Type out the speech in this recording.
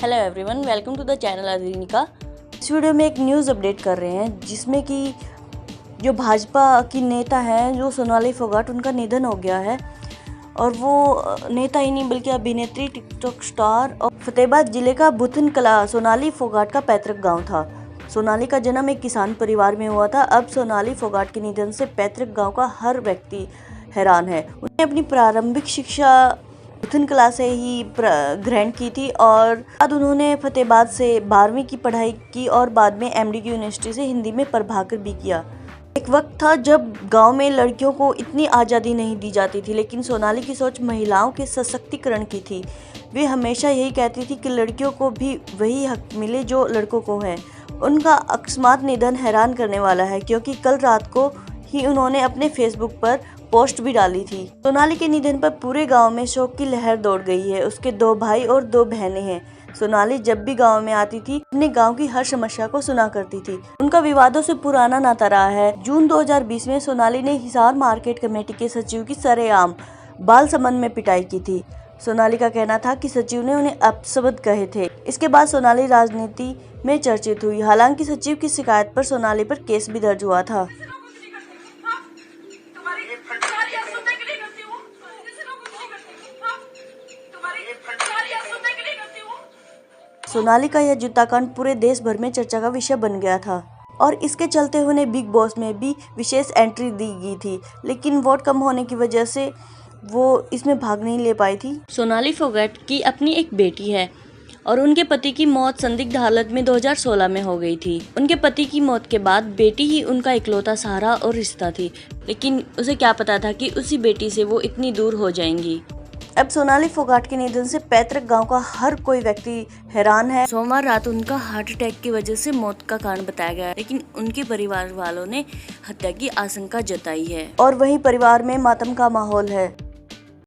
Hello everyone, welcome to the channel अदरीनिका। इस video में एक न्यूज़ अपडेट कर रहे हैं जिसमें कि जो भाजपा की नेता हैं जो सोनाली फोगाट, उनका निधन हो गया है। और वो नेता ही नहीं बल्कि अभिनेत्री, टिकटॉक स्टार और फतेहाबाद जिले का बुथन कला सोनाली फोगाट का पैतृक गांव था। सोनाली का जन्म एक किसान परिवार में हुआ था। अब सोनाली फोगाट के निधन से पैतृक गांव का हर व्यक्ति हैरान है। उन्हें अपनी प्रारंभिक शिक्षा बुथन कला से ही ग्रहण की थी और बाद उन्होंने फतेहाबाद से 12वीं की पढ़ाई की और बाद में एमडी यूनिवर्सिटी से हिंदी में प्रभाकर भी किया। एक वक्त था जब गांव में लड़कियों को इतनी आज़ादी नहीं दी जाती थी, लेकिन सोनाली की सोच महिलाओं के सशक्तिकरण की थी। वे हमेशा यही कहती थी कि लड़कियों को भी वही हक मिले जो लड़कों को है। उनका अकस्मात निधन हैरान करने वाला है, क्योंकि कल रात को ही उन्होंने अपने फेसबुक पर पोस्ट भी डाली थी। सोनाली के निधन पर पूरे गांव में शोक की लहर दौड़ गई है। उसके 2 भाई और 2 बहनें हैं। सोनाली जब भी गांव में आती थी अपने गांव की हर समस्या को सुना करती थी। उनका विवादों से पुराना नाता रहा है। जून 2020 में सोनाली ने हिसार मार्केट कमेटी के सचिव की सरेआम बाल संबंध में पिटाई की थी। सोनाली का कहना था कि सचिव ने उन्हें अपशब्द कहे थे। इसके बाद सोनाली राजनीति में चर्चित हुई। हालांकि सचिव की शिकायत पर सोनाली पर केस भी दर्ज हुआ था। सोनाली का यह जूताकांड पूरे देश भर में चर्चा का विषय बन गया था और इसके चलते उन्हें बिग बॉस में भी विशेष एंट्री दी गई थी, लेकिन वोट कम होने की वजह से वो इसमें भाग नहीं ले पाई थी। सोनाली फोगाट की अपनी एक बेटी है और उनके पति की मौत संदिग्ध हालत में 2016 में हो गई थी। उनके पति की मौत के बाद बेटी ही उनका इकलौता सहारा और रिश्ता थी, लेकिन उसे क्या पता था कि उसी बेटी से वो इतनी दूर हो जाएंगी। अब सोनाली फोगाट के निधन से पैतृक गांव का हर कोई व्यक्ति हैरान है। सोमवार रात उनका हार्ट अटैक की वजह से मौत का कारण बताया गया, लेकिन उनके परिवार वालों ने हत्या की आशंका जताई है और वहीं परिवार में मातम का माहौल है।